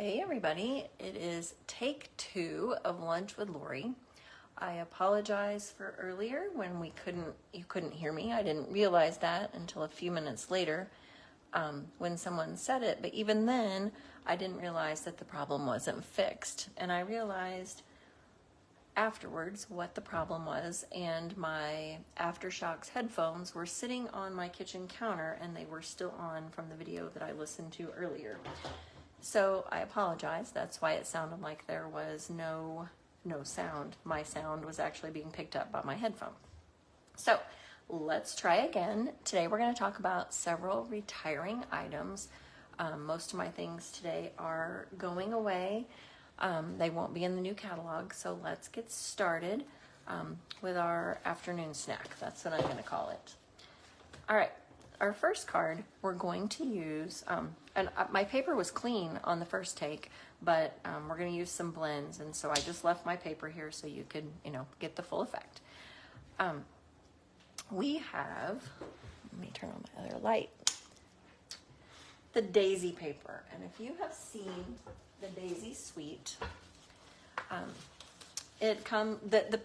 Hey everybody, it is take 2 of Lunch with Lori. I apologize for earlier when you couldn't hear me. I didn't realize that until a few minutes later when someone said it, but even then I didn't realize that the problem wasn't fixed. And I realized afterwards what the problem was, and my Aftershocks headphones were sitting on my kitchen counter and they were still on from the video that I listened to earlier. So I apologize. That's why it sounded like there was no sound. My sound was actually being picked up by my headphone. So let's try again. Today we're going to talk about several retiring items. Most of my things today are going away. They won't be in the new catalog. So let's get started with our afternoon snack. That's what I'm going to call it. All right. Our first card, we're going to use, and my paper was clean on the first take, but we're going to use some blends, and so I just left my paper here so you could, get the full effect. We have, let me turn on my other light, the daisy paper, and if you have seen the Daisy Suite, the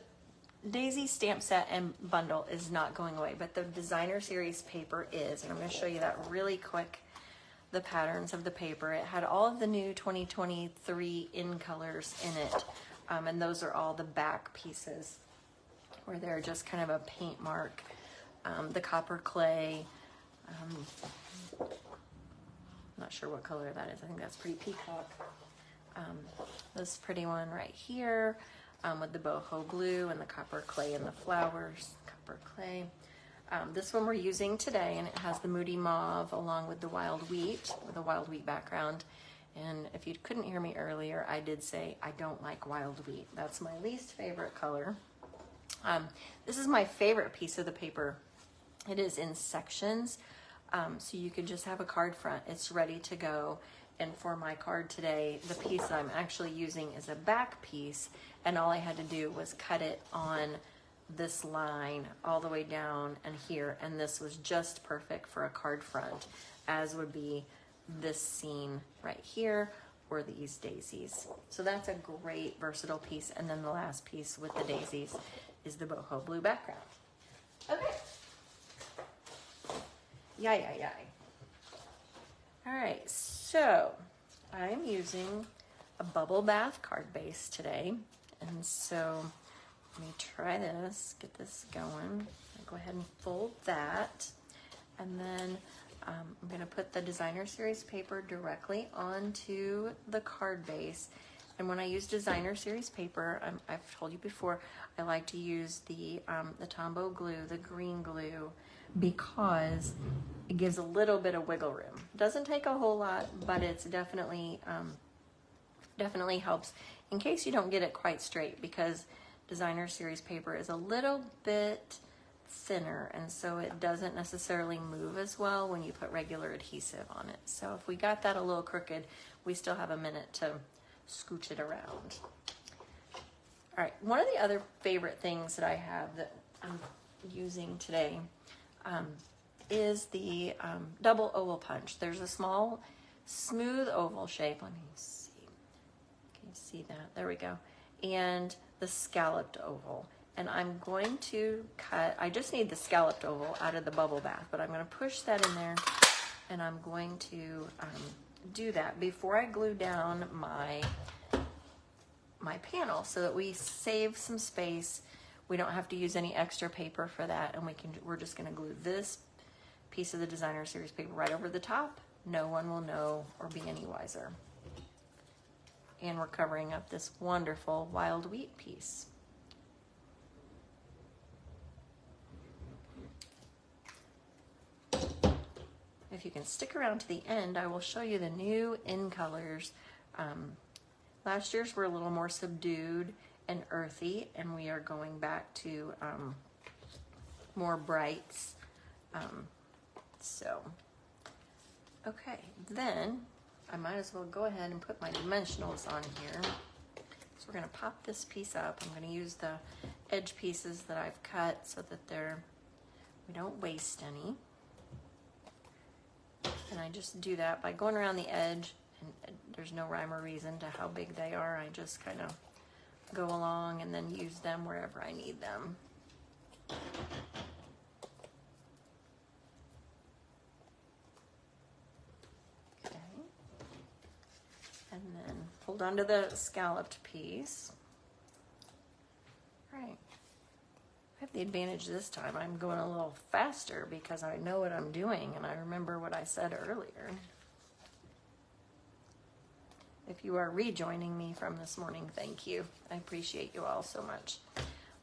Daisy stamp set and bundle is not going away, but the designer series paper is, and I'm going to show you that really quick, the patterns of the paper. It had all of the new 2023 in colors in it, and those are all the back pieces where they're just kind of a paint mark. The copper clay, I'm not sure what color that is. I think that's pretty peacock. This pretty one right here. With the boho blue and the copper clay and the flowers, copper clay. This one we're using today, and it has the moody mauve along with the wild wheat, with a wild wheat background. And if you couldn't hear me earlier, I did say I don't like wild wheat. That's my least favorite color. This is my favorite piece of the paper. It is in sections, so you can just have a card front. It's ready to go. And for my card today, the piece that I'm actually using is a back piece, and all I had to do was cut it on this line all the way down and here, and this was just perfect for a card front, as would be this scene right here or these daisies. So that's a great versatile piece. And then the last piece with the daisies is the boho blue background. Okay. Yay. All right, so I'm using a bubble bath card base today. And so let me try this, get this going. I'll go ahead and fold that. And then I'm gonna put the designer series paper directly onto the card base. And when I use designer series paper, I've told you before, I like to use the Tombow glue, the green glue, because it gives a little bit of wiggle room. Doesn't take a whole lot, but it's definitely helps in case you don't get it quite straight, because designer series paper is a little bit thinner, and so it doesn't necessarily move as well when you put regular adhesive on it. So if we got that a little crooked, we still have a minute to scooch it around. All right, one of the other favorite things that I have that I'm using today is the double oval punch. There's a small smooth oval shape. Let me see. Can you see that? There we go. And the scalloped oval. And I'm going to cut, I just need the scalloped oval out of the bubble bath, but I'm going to push that in there, and I'm going to do that before I glue down my panel, so that we save some space. We don't have to use any extra paper for that, and we're just going to glue this piece of the designer series paper right over the top. No one will know or be any wiser. And we're covering up this wonderful wild wheat piece. If you can stick around to the end, I will show you the new in colors. Last year's were a little more subdued and earthy, and we are going back to more brights. Okay, then I might as well go ahead and put my dimensionals on here. So we're going to pop this piece up. I'm going to use the edge pieces that I've cut so that we don't waste any. And I just do that by going around the edge And there's no rhyme or reason to how big they are. I just kind of go along and then use them wherever I need them. Okay. And then hold on to the scalloped piece. Right. I have the advantage this time. I'm going a little faster because I know what I'm doing and I remember what I said earlier. If you are rejoining me from this morning, thank you. I appreciate you all so much.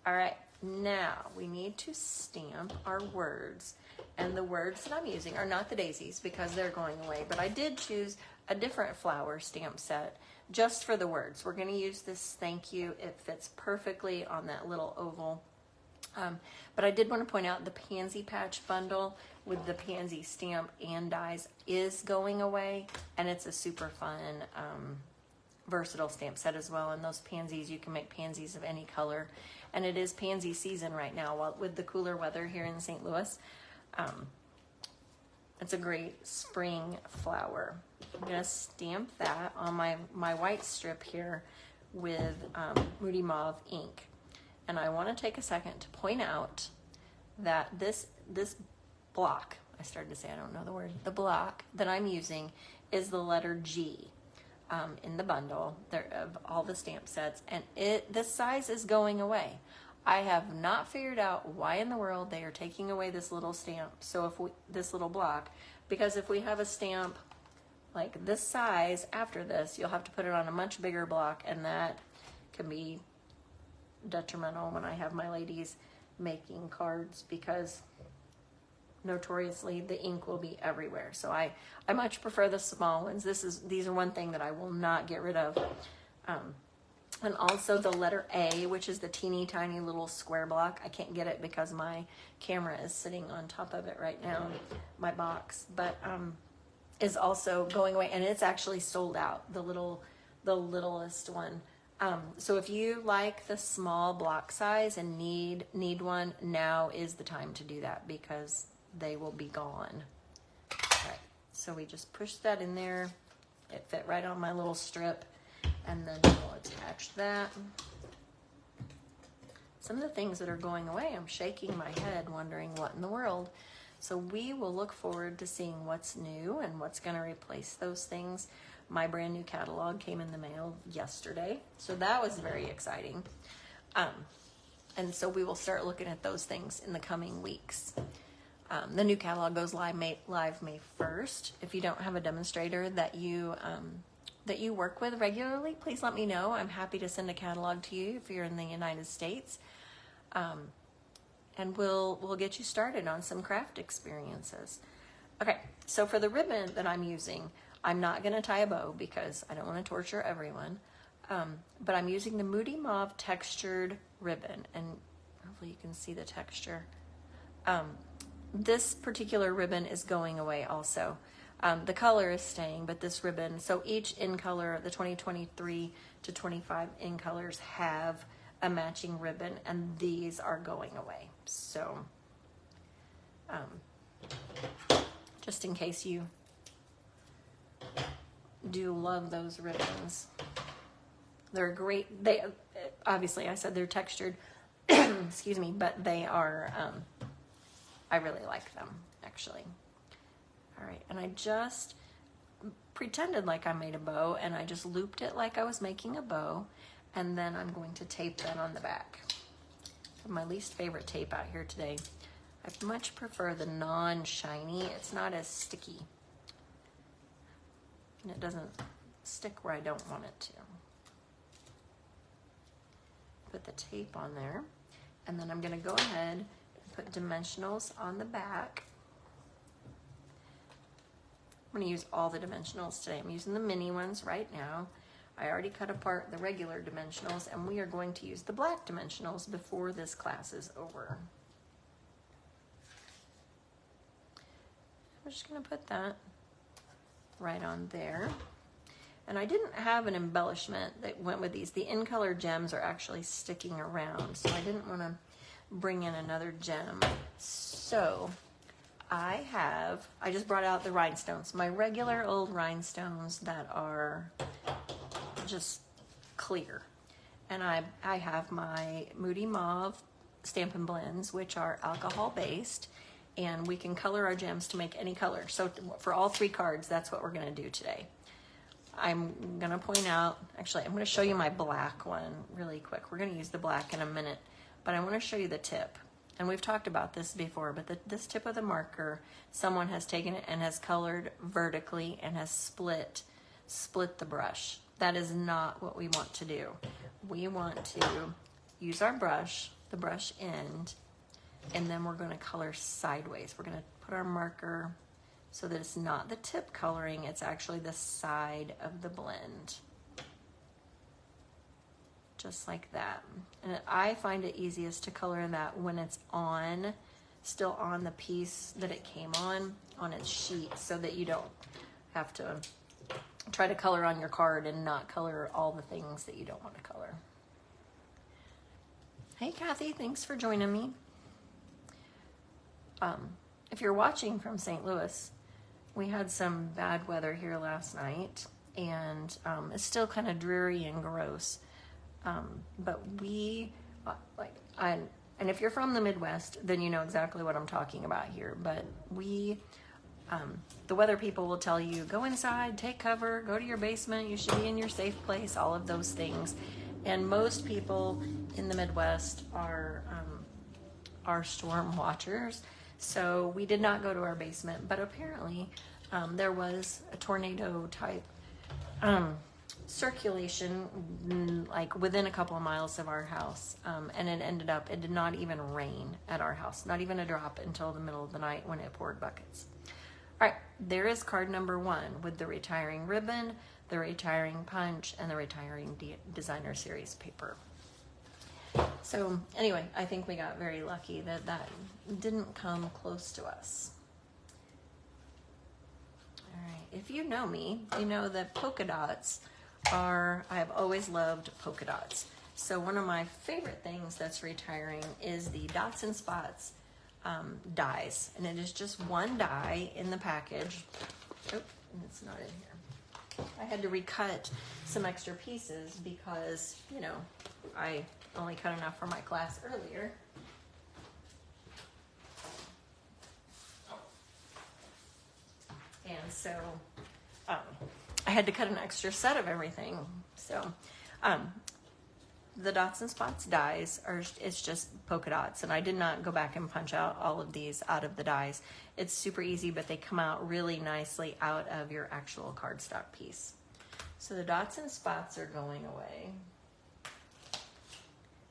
All right, now we need to stamp our words. And the words that I'm using are not the daisies because they're going away, but I did choose a different flower stamp set just for the words. We're gonna use this thank you. It fits perfectly on that little oval. But I did want to point out the Pansy Patch bundle with the pansy stamp and dies is going away, and it's a super fun versatile stamp set as well. And those pansies, you can make pansies of any color, and it is pansy season right now with the cooler weather here in St. Louis. It's a great spring flower. I'm gonna stamp that on my white strip here with Moody Mauve ink. And I want to take a second to point out that this block, I started to say I don't know the word, the block that I'm using is the letter G in the bundle of all the stamp sets, and this size is going away. I have not figured out why in the world they are taking away this little stamp, this little block, because if we have a stamp like this size after this, you'll have to put it on a much bigger block, and that can be detrimental when I have my ladies making cards because notoriously the ink will be everywhere. So I much prefer the small ones. These are one thing that I will not get rid of. And also the letter A, which is the teeny tiny little square block. I can't get it because my camera is sitting on top of it right now, my box, but is also going away, and it's actually sold out, the littlest one. So if you like the small block size and need one, now is the time to do that because they will be gone. Okay, so we just push that in there. It fit right on my little strip, and then we'll attach that. Some of the things that are going away, I'm shaking my head wondering what in the world. So we will look forward to seeing what's new and what's going to replace those things. My brand new catalog came in the mail yesterday, so that was very exciting. And so we will start looking at those things in the coming weeks. The new catalog goes live May 1st. If you don't have a demonstrator that you work with regularly, please let me know. I'm happy to send a catalog to you if you're in the United States. And we'll get you started on some craft experiences. Okay, so for the ribbon that I'm using, I'm not going to tie a bow because I don't want to torture everyone, but I'm using the Moody Mauve textured ribbon, and hopefully you can see the texture. This particular ribbon is going away also. The color is staying, but this ribbon, so each in color, the 2023 to 25 in colors have a matching ribbon, and these are going away. So just in case you do love those ribbons, they're great. They obviously, I said they're textured, excuse me, but they are, I really like them actually. All right, and I just pretended like I made a bow, and I just looped it like I was making a bow, and then I'm going to tape that on the back. I have my least favorite tape out here today. I much prefer the non-shiny. It's not as sticky, and it doesn't stick where I don't want it to. Put the tape on there, and then I'm going to go ahead and put dimensionals on the back. I'm going to use all the dimensionals today. I'm using the mini ones right now. I already cut apart the regular dimensionals, and we are going to use the black dimensionals before this class is over. I'm just going to put that right on there. And I didn't have an embellishment that went with these. The in-color gems are actually sticking around, so I didn't want to bring in another gem. So I just brought out the rhinestones, my regular old rhinestones that are just clear. And I have my Moody Mauve Stampin' Blends, which are alcohol based, and we can color our gems to make any color. So for all 3 cards, that's what we're gonna do today. I'm gonna point out, actually, I'm gonna show you my black one really quick. We're gonna use the black in a minute, but I wanna show you the tip. And we've talked about this before, but this tip of the marker, someone has taken it and has colored vertically and has split the brush. That is not what we want to do. We want to use our brush, the brush end, and then we're gonna color sideways. We're gonna put our marker so that it's not the tip coloring, it's actually the side of the blend. Just like that. And I find it easiest to color that when it's on, still on the piece that it came on its sheet, so that you don't have to try to color on your card and not color all the things that you don't want to color. Hey Kathy, thanks for joining me. If you're watching from St. Louis, we had some bad weather here last night, and it's still kind of dreary and gross. But we, and if you're from the Midwest, then you know exactly what I'm talking about here. But we, the weather people will tell you, go inside, take cover, go to your basement, you should be in your safe place, all of those things. And most people in the Midwest are storm watchers. So we did not go to our basement, but apparently there was a tornado type circulation like within a couple of miles of our house, and it did not even rain at our house, not even a drop, until the middle of the night when it poured buckets. All right, there is card number 1 with the retiring ribbon, the retiring punch, and the retiring designer series paper. So anyway, I think we got very lucky that didn't come close to us. All right, if you know me, you know that polka dots I've always loved polka dots. So one of my favorite things that's retiring is the Dots and Spots dies. And it is just one die in the package. Oh, and it's not in here. I had to recut some extra pieces because, you know, I only cut enough for my class earlier. And so I had to cut an extra set of everything. So the Dots and Spots dies it's just polka dots, and I did not go back and punch out all of these out of the dies. It's super easy, but they come out really nicely out of your actual cardstock piece. So the Dots and Spots are going away.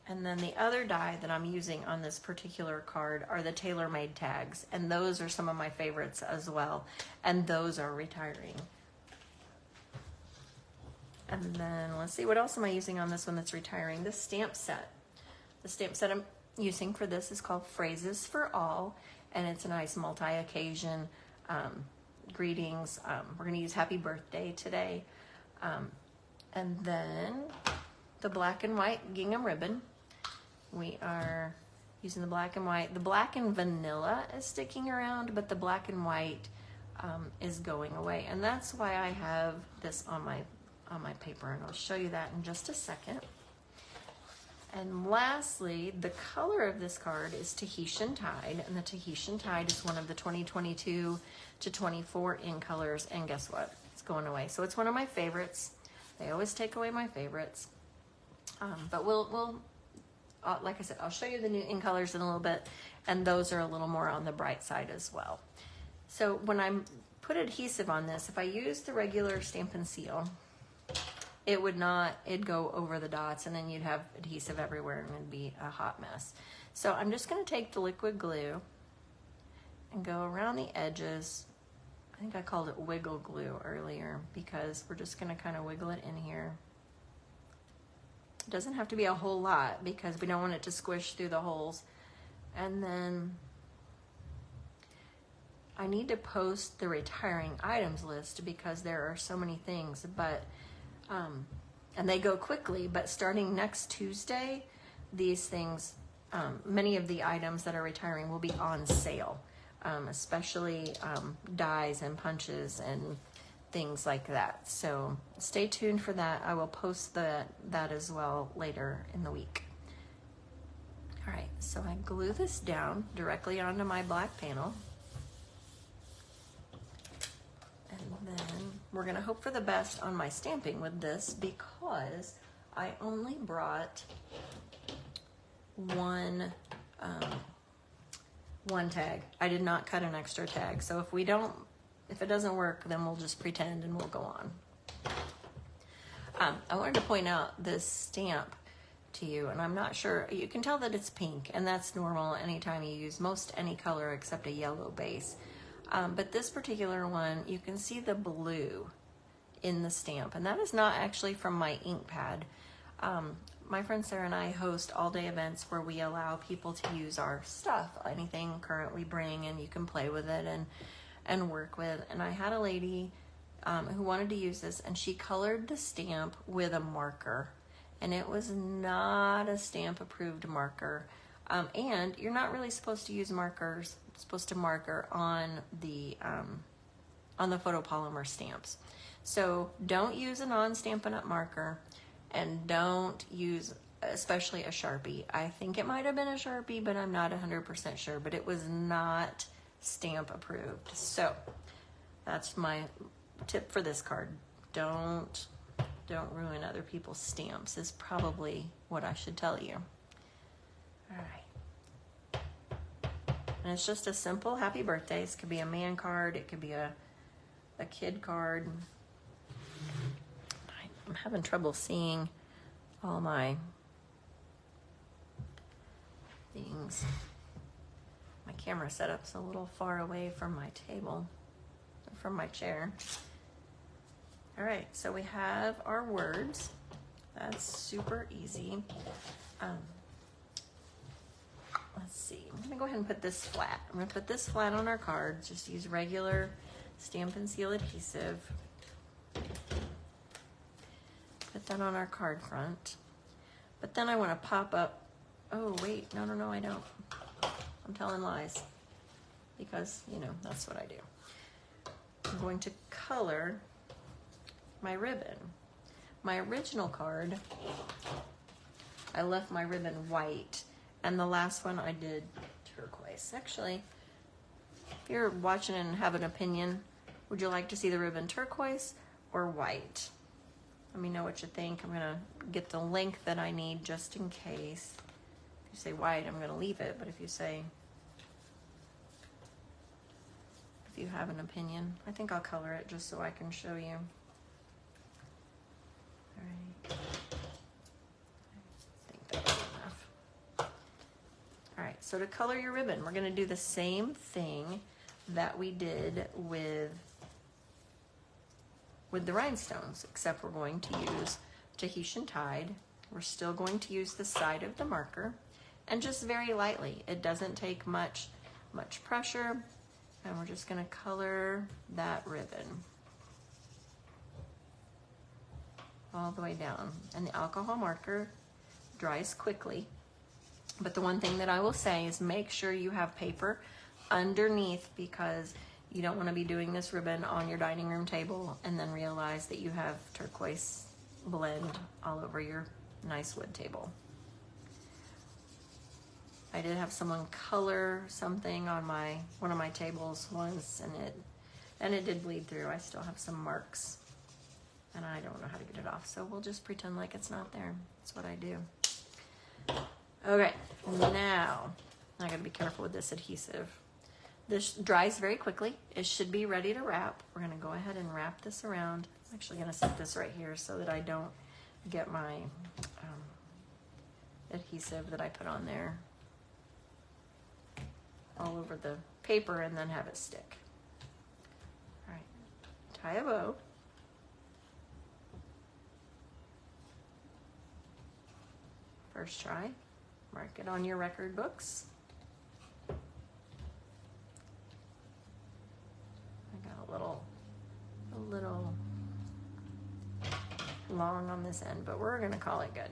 And then the other die that I'm using on this particular card are the tailor-made tags, and those are some of my favorites as well, and those are retiring. And then let's see, what else am I using on this one that's retiring? The stamp set. The stamp set I'm using for this is called Phrases for All, and it's a nice multi-occasion greetings. We're going to use Happy Birthday today. And then the black and white gingham ribbon. We are using the black and white. The black and vanilla is sticking around, but the black and white is going away. And that's why I have this on my paper, and I'll show you that in just a second. And lastly, the color of this card is Tahitian Tide, and the Tahitian Tide is one of the 2022 to 24 in colors, and guess what? It's going away. So it's one of my favorites. They always take away my favorites. But we'll like I said, I'll show you the new in colors in a little bit, and those are a little more on the bright side as well. So when I put adhesive on this, if I use the regular Stampin' Seal, it would not, it'd go over the dots, and then you'd have adhesive everywhere, and it'd be a hot mess. So I'm just going to take the liquid glue and go around the edges. I think I called it wiggle glue earlier, because we're just going to kind of wiggle it in here. It doesn't have to be a whole lot, because we don't want it to squish through the holes. And then I need to post the retiring items list, because there are so many things, but and they go quickly, but starting next Tuesday, these things, many of the items that are retiring will be on sale. especially dies and punches and things like that. So stay tuned for that. I will post that as well later in the week. All right, so I glue this down directly onto my black panel. And then we're gonna hope for the best on my stamping with this, because I only brought one tag. I did not cut an extra tag. So if it doesn't work, then we'll just pretend and we'll go on. I wanted to point out this stamp to you, and I'm not sure, you can tell that it's pink, and that's normal anytime you use most any color except a yellow base. But this particular one, you can see the blue in the stamp, and that is not actually from my ink pad. My friend Sarah and I host all-day events where we allow people to use our stuff, anything current we bring, and you can play with it and work with. And I had a lady who wanted to use this, and she colored the stamp with a marker, and it was not a stamp approved marker. And you're not really supposed to use markers, supposed to marker on the photopolymer stamps. So don't use a non-Stampin' Up marker, and don't use especially a Sharpie. I think it might have been a Sharpie, but I'm not 100% sure, but it was not stamp approved. So that's my tip for this card. Don't ruin other people's stamps is probably what I should tell you. All right. And it's just a simple happy birthday. This could be a man card. It could be a kid card. I'm having trouble seeing all my things. My camera setup's a little far away from my table, from my chair. All right, so we have our words. That's super easy. Let's see, I'm gonna go ahead and put this flat. I'm gonna put this flat on our cards. Just use regular Stampin' Seal adhesive. Put that on our card front. But then I want to pop up, oh wait, no, I don't. I'm telling lies, because, you know, that's what I do. I'm going to color my ribbon. My original card, I left my ribbon white, and the last one I did turquoise. Actually, if you're watching and have an opinion, would you like to see the ribbon turquoise or white? Let me know what you think. I'm gonna get the length that I need just in case. If you say white, I'm gonna leave it, but if you have an opinion, I think I'll color it just so I can show you. All right. I think that'll be enough. All right, so to color your ribbon, we're gonna do the same thing that we did with the rhinestones, except we're going to use Tahitian Tide. We're still going to use the side of the marker, and just very lightly. It doesn't take much pressure, and we're just gonna color that ribbon all the way down. And the alcohol marker dries quickly, but the one thing that I will say is make sure you have paper underneath, because you don't want to be doing this ribbon on your dining room table and then realize that you have turquoise blend all over your nice wood table. I did have someone color something on one of my tables once, and it did bleed through. I still have some marks, and I don't know how to get it off, so we'll just pretend like it's not there. That's what I do. Okay, now I gotta be careful with this adhesive. This dries very quickly. It should be ready to wrap. We're gonna go ahead and wrap this around. I'm actually gonna set this right here so that I don't get my adhesive that I put on there all over the paper and then have it stick. All right, tie a bow. First try, mark it on your record books. I got a little long on this end, but we're gonna call it good.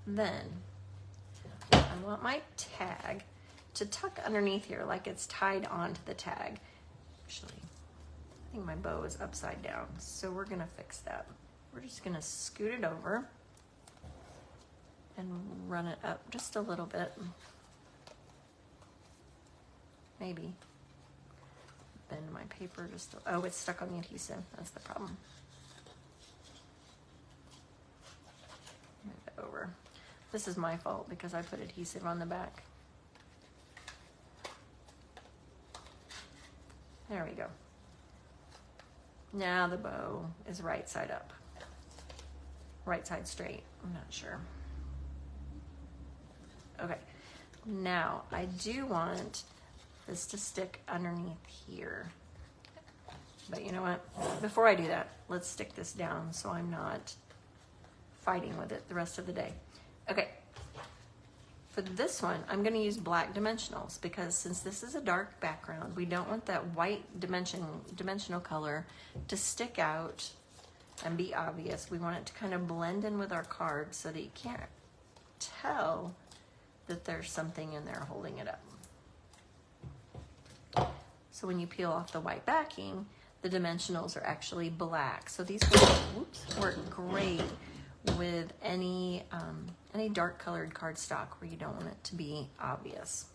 Then I want my tag to tuck underneath here like it's tied onto the tag. Actually, I think my bow is upside down, so we're gonna fix that. We're just gonna scoot it over and run it up just a little bit. Maybe bend my paper just, oh, it's stuck on the adhesive, that's the problem. Move it over. This is my fault because I put adhesive on the back. There we go. Now the bow is right side up. Right side straight, I'm not sure. Okay, now I do want this to stick underneath here. But you know what? Before I do that, let's stick this down so I'm not fighting with it the rest of the day. Okay, for this one, I'm gonna use black dimensionals because since this is a dark background, we don't want that white dimensional color to stick out and be obvious. We want it to kind of blend in with our card so that you can't tell that there's something in there holding it up. So when you peel off the white backing, the dimensionals are actually black. So these work great with any dark colored cardstock where you don't want it to be obvious.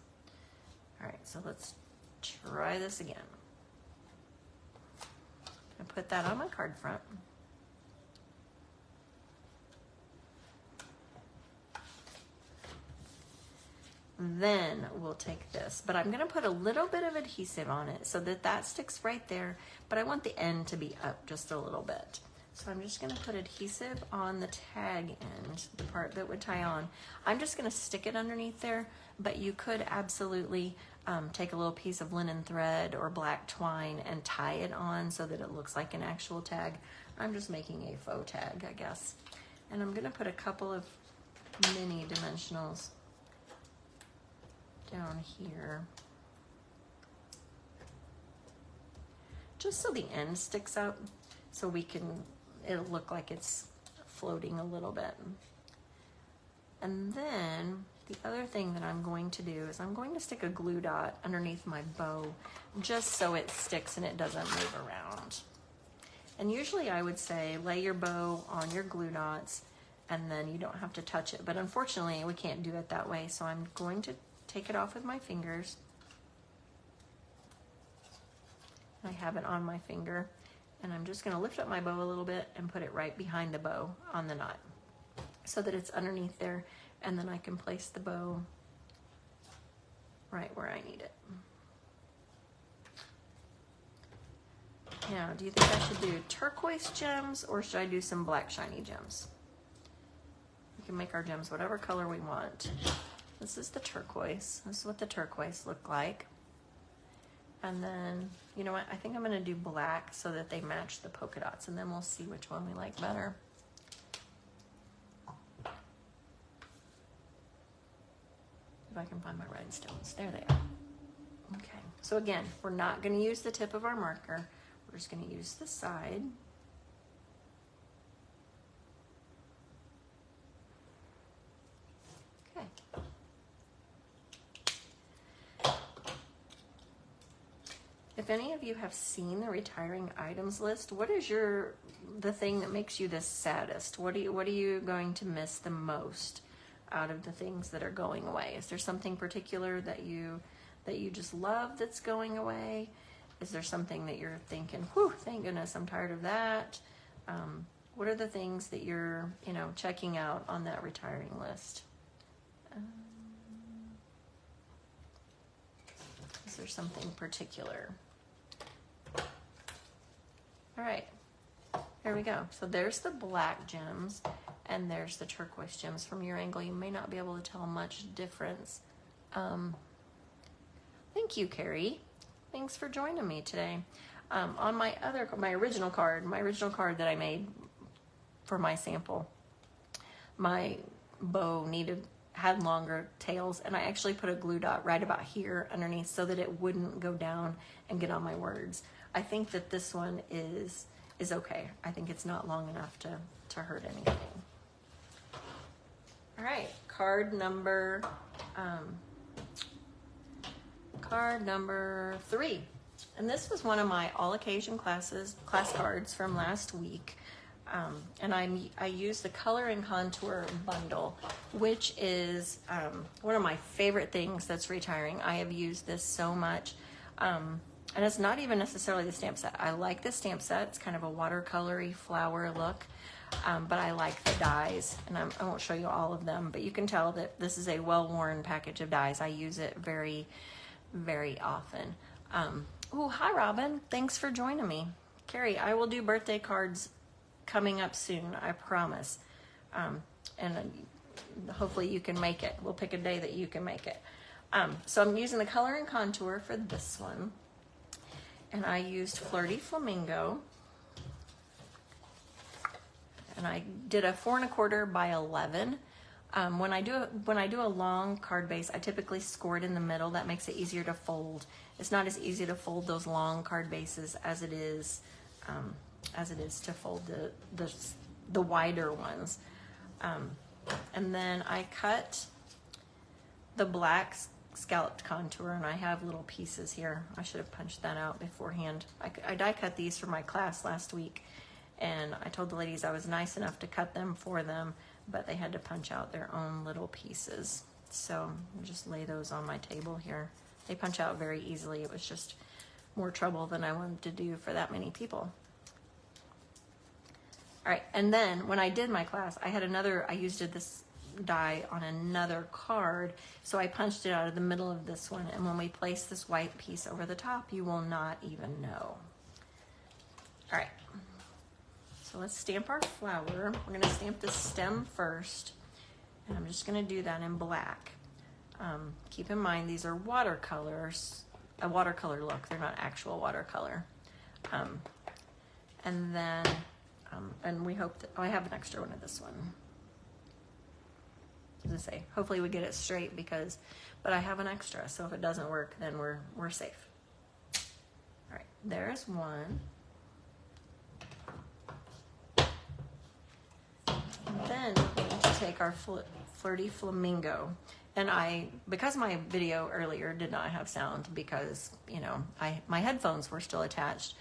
All right, so let's try this again. I put that on my card front. Then we'll take this, but I'm gonna put a little bit of adhesive on it so that that sticks right there, but I want the end to be up just a little bit. So I'm just gonna put adhesive on the tag end, the part that would tie on. I'm just gonna stick it underneath there, but you could absolutely take a little piece of linen thread or black twine and tie it on so that it looks like an actual tag. I'm just making a faux tag, I guess. And I'm gonna put a couple of mini dimensionals down here, just so the end sticks up, so it'll look like it's floating a little bit. And then the other thing that I'm going to do is I'm going to stick a glue dot underneath my bow just so it sticks and it doesn't move around. And usually I would say lay your bow on your glue dots and then you don't have to touch it, but unfortunately we can't do it that way, so I'm going to take it off with my fingers. I have it on my finger, and I'm just going to lift up my bow a little bit and put it right behind the bow on the knot so that it's underneath there, and then I can place the bow right where I need it. Now, do you think I should do turquoise gems or should I do some black shiny gems? We can make our gems whatever color we want. This is the turquoise. This is what the turquoise look like. And then, you know what? I think I'm gonna do black so that they match the polka dots, and then we'll see which one we like better. If I can find my rhinestones. There they are. Okay, so again, we're not gonna use the tip of our marker. We're just gonna use the side. Okay. If any of you have seen the retiring items list, what is the thing that makes you the saddest? What are you going to miss the most out of the things that are going away? Is there something particular that you just love that's going away? Is there something that you're thinking, whew, thank goodness I'm tired of that? What are the things that you're, checking out on that retiring list? Is there something particular? All right, there we go. So there's the black gems and there's the turquoise gems. From your angle, you may not be able to tell much difference. Thank you, Carrie. Thanks for joining me today. On my original card that I made for my sample, my bow had longer tails, and I actually put a glue dot right about here underneath so that it wouldn't go down and get on my words. I think that this one is okay. I think it's not long enough to hurt anything. All right, card number Card number 3. And this was one of my all occasion class cards from last week. And I used the Color and Contour bundle, which is one of my favorite things that's retiring. I have used this so much. And it's not even necessarily the stamp set. I like the stamp set. It's kind of a watercolory flower look. But I like the dies, and I won't show you all of them, but you can tell that this is a well-worn package of dies. I use it very, very often. Oh, hi, Robin. Thanks for joining me. Carrie, I will do birthday cards coming up soon, I promise. And hopefully you can make it. We'll pick a day that you can make it. So I'm using the Color and Contour for this one. And I used Flirty Flamingo. And I did a 4 1/4 by 11. When I do a long card base, I typically score it in the middle. That makes it easier to fold. It's not as easy to fold those long card bases as it is to fold the wider ones. And then I cut the black scalloped contour, and I have little pieces here. I should have punched that out beforehand. I die cut these for my class last week. And I told the ladies I was nice enough to cut them for them, but they had to punch out their own little pieces. So I'll just lay those on my table here. They punch out very easily. It was just more trouble than I wanted to do for that many people. All right, and then when I did my class, I used this die on another card, so I punched it out of the middle of this one, and when we place this white piece over the top, you will not even know. All right. So let's stamp our flower. We're going to stamp the stem first, and I'm just going to do that in black. Keep in mind these are watercolors, a watercolor look. They're not actual watercolor. And then, and we hope that, I have an extra one of this one. As I say, hopefully we get it straight but I have an extra, so if it doesn't work, then we're safe. All right, there's one. Then we're going to take our Flirty Flamingo, and because my video earlier did not have sound because my headphones were still attached,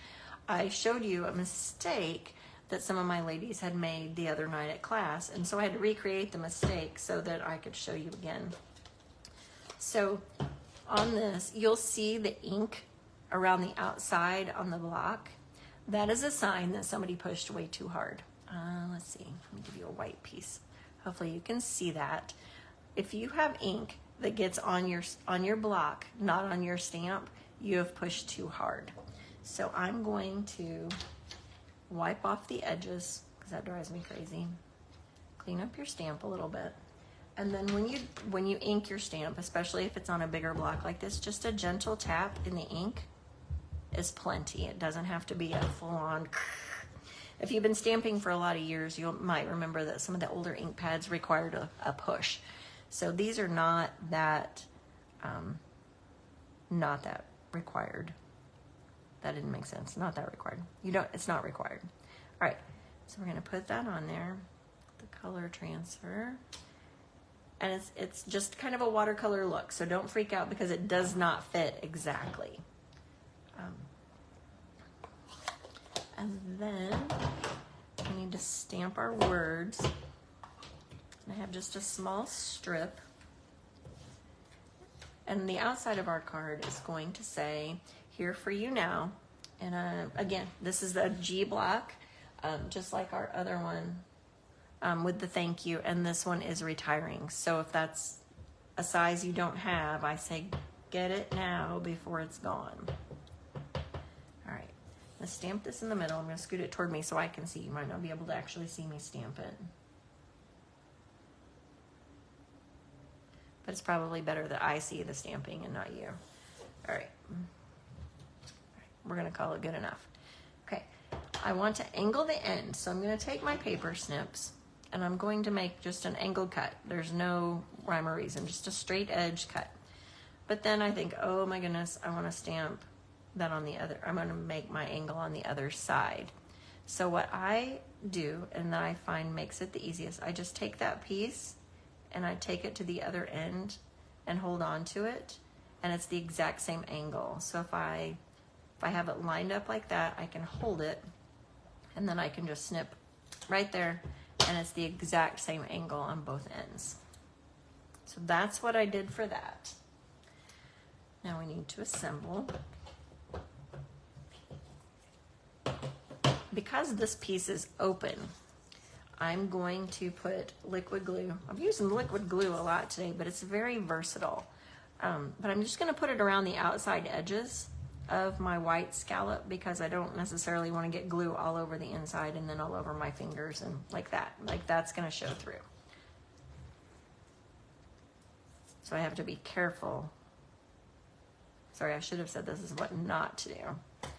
I showed you a mistake that some of my ladies had made the other night at class, and so I had to recreate the mistake so that I could show you again. So on this, you'll see the ink around the outside on the block. That is a sign that somebody pushed way too hard. Let's see, let me give you a white piece. Hopefully you can see that. If you have ink that gets on your block, not on your stamp, you have pushed too hard. So I'm going to wipe off the edges, because that drives me crazy. Clean up your stamp a little bit. And then when you ink your stamp, especially if it's on a bigger block like this, just a gentle tap in the ink is plenty. It doesn't have to be a full-on. If you've been stamping for a lot of years, you might remember that some of the older ink pads required a push. So these are not that required. That didn't make sense. Not that required. It's not required. All right, so we're gonna put that on there, the color transfer. And it's just kind of a watercolor look, so don't freak out because it does not fit exactly. And then we need to stamp our words. And I have just a small strip. And the outside of our card is going to say, "Here for you now." And again, this is the G block, just like our other one with the thank you. And this one is retiring. So if that's a size you don't have, I say get it now before it's gone. Let's stamp this in the middle. I'm going to scoot it toward me so I can see. You might not be able to actually see me stamp it. But it's probably better that I see the stamping and not you. All right. We're going to call it good enough. Okay. I want to angle the end. So I'm going to take my paper snips and I'm going to make just an angled cut. There's no rhyme or reason, just a straight edge cut. But then I think, oh my goodness, I want to stamp that on the other. I'm going to make my angle on the other side. So what I do, and that I find makes it the easiest, I just take that piece and I take it to the other end and hold on to it, and it's the exact same angle. So if I have it lined up like that, I can hold it, and then I can just snip right there, and it's the exact same angle on both ends. So that's what I did for that. Now we need to assemble. Because this piece is open, I'm going to put liquid glue. I'm using liquid glue a lot today, but it's very versatile. But I'm just going to put it around the outside edges of my white scallop because I don't necessarily want to get glue all over the inside and then all over my fingers and like that. Like that's going to show through. So I have to be careful. Sorry, I should have said this is what not to do.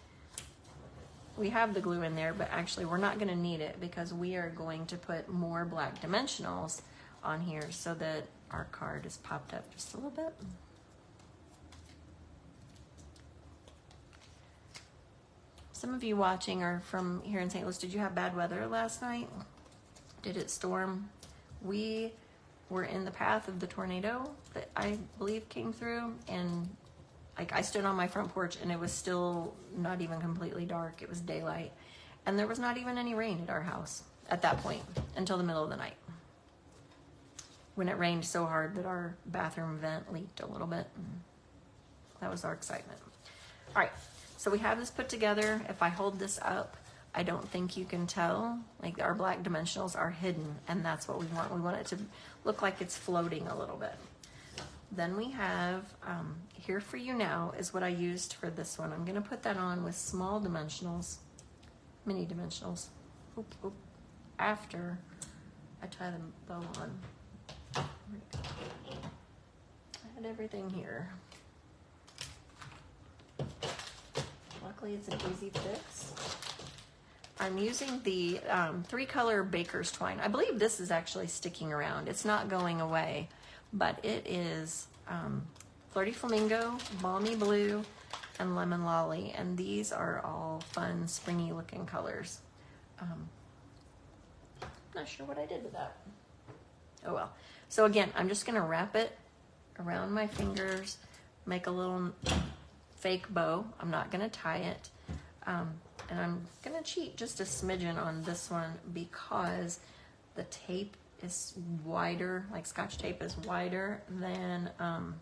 We have the glue in there, but actually we're not going to need it because we are going to put more black dimensionals on here so that our card is popped up just a little bit. Some of you watching are from here in St. Louis. Did you have bad weather last night? Did it storm? We were in the path of the tornado that I believe came through, and like I stood on my front porch and it was still not even completely dark. It was daylight, and there was not even any rain at our house at that point until the middle of the night when it rained so hard that our bathroom vent leaked a little bit. That was our excitement. All right, so we have this put together. If I hold this up, I don't think you can tell. Like our black dimensionals are hidden, and that's what we want. We want it to look like it's floating a little bit. Then we have Here For You Now is what I used for this one. I'm going to put that on with small dimensionals, mini dimensionals, after I tie the bow on. I had everything here. Luckily it's an easy fix. I'm using the 3-color baker's twine. I believe this is actually sticking around. It's not going away, but it is Flirty Flamingo, Balmy Blue, and Lemon Lolly, and these are all fun, springy looking colors. Not sure what I did with that. Oh well. So again, I'm just gonna wrap it around my fingers, make a little fake bow. I'm not gonna tie it. And I'm gonna cheat just a smidgen on this one because the tape is wider, like Scotch tape is wider than and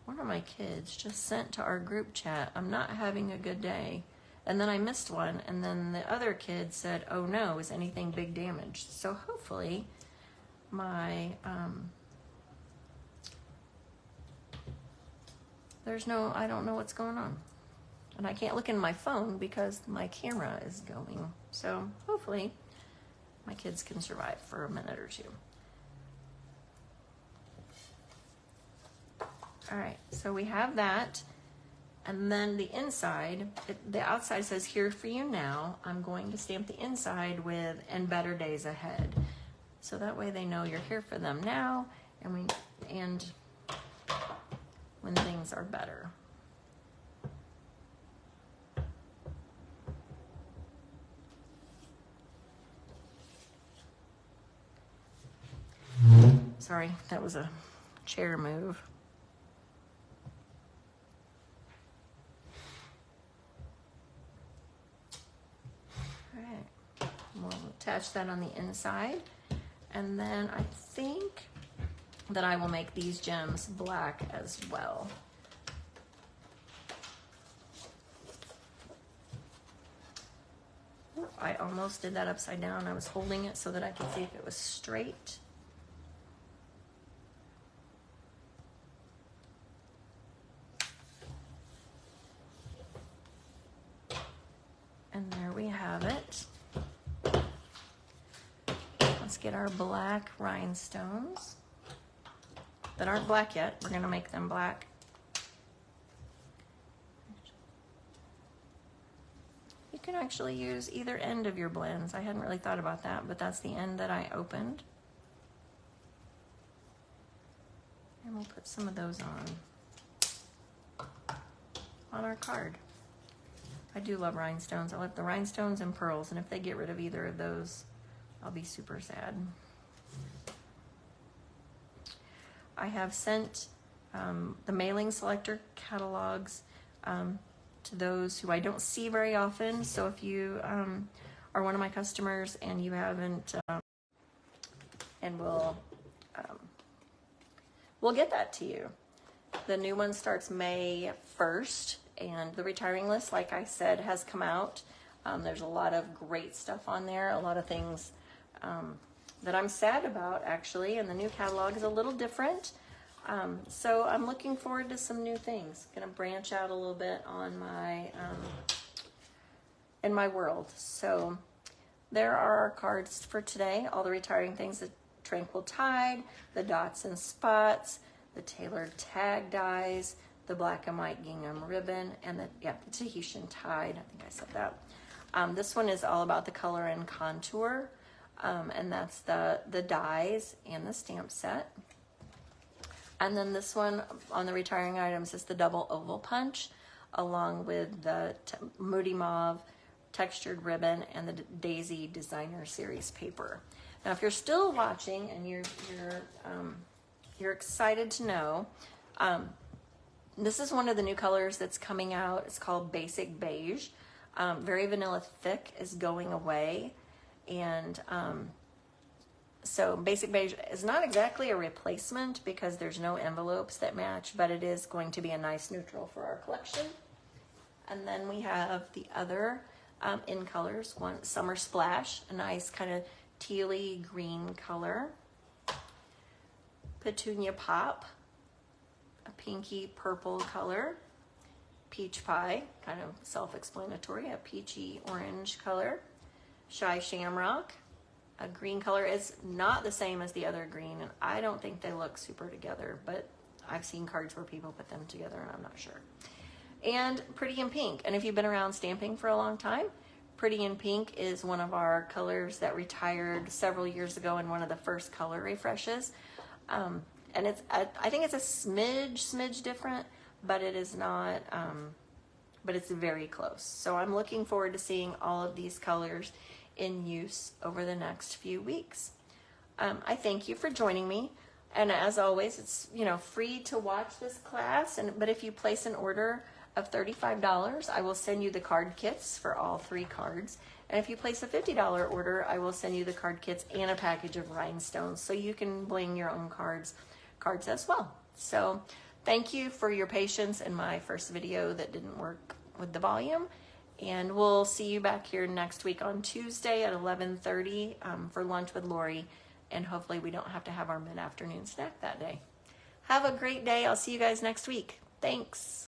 one of my kids just sent to our group chat, "I'm not having a good day." And then I missed one, and then the other kid said, "Oh no, is anything big damaged?" So hopefully my I don't know what's going on. And I can't look in my phone because my camera is going. So hopefully my kids can survive for a minute or two. All right, so we have that. And then the inside, the outside says Here For You Now. I'm going to stamp the inside with And Better Days Ahead. So that way they know you're here for them now and when things are better. Sorry, that was a chair move. All right, we'll attach that on the inside. And then I think that I will make these gems black as well. I almost did that upside down. I was holding it so that I could see if it was straight. And there we have it. Let's get our black rhinestones that aren't black yet. We're going to make them black. You can actually use either end of your blends. I hadn't really thought about that, but that's the end that I opened. And we'll put some of those on our card. I do love rhinestones. I love the rhinestones and pearls, and if they get rid of either of those, I'll be super sad. I have sent the mailing selector catalogs to those who I don't see very often. So if you are one of my customers and you haven't, and we'll get that to you. The new one starts May 1st, and the retiring list, like I said, has come out. There's a lot of great stuff on there, a lot of things that I'm sad about, actually, and the new catalog is a little different. So I'm looking forward to some new things. Gonna branch out a little bit on my in my world. So there are our cards for today. All the retiring things: the Tranquil Tide, the Dots and Spots, the tailored tag dies, the black and white gingham ribbon, and the Tahitian Tide. I think I said that. This one is all about the color and contour, and that's the dies and the stamp set. And then this one on the retiring items is the double oval punch, along with the Moody Mauve textured ribbon and the Daisy Designer Series paper. Now, if you're still watching and you're excited to know, this is one of the new colors that's coming out. It's called Basic Beige. Very Vanilla Thick is going away, and so Basic Beige is not exactly a replacement because there's no envelopes that match, but it is going to be a nice neutral for our collection. And then we have the other in colors. One, Summer Splash, a nice kind of tealy green color. Petunia Pop, a pinky purple color. Peach Pie, kind of self-explanatory, a peachy orange color. Shy Shamrock, a green color. Is not the same as the other green, and I don't think they look super together, but I've seen cards where people put them together and I'm not sure. And Pretty in Pink, and if you've been around stamping for a long time, Pretty in Pink is one of our colors that retired several years ago in one of the first color refreshes. And it's, I think it's a smidge different, but it is not, but it's very close. So I'm looking forward to seeing all of these colors in use over the next few weeks. I thank you for joining me. And as always, it's, free to watch this class. But if you place an order of $35, I will send you the card kits for all 3 cards. And if you place a $50 order, I will send you the card kits and a package of rhinestones, so you can bling your own cards as well. So thank you for your patience in my first video that didn't work with the volume. And we'll see you back here next week on Tuesday at 11:30 for lunch with Lori. And hopefully we don't have to have our mid-afternoon snack that day. Have a great day. I'll see you guys next week. Thanks.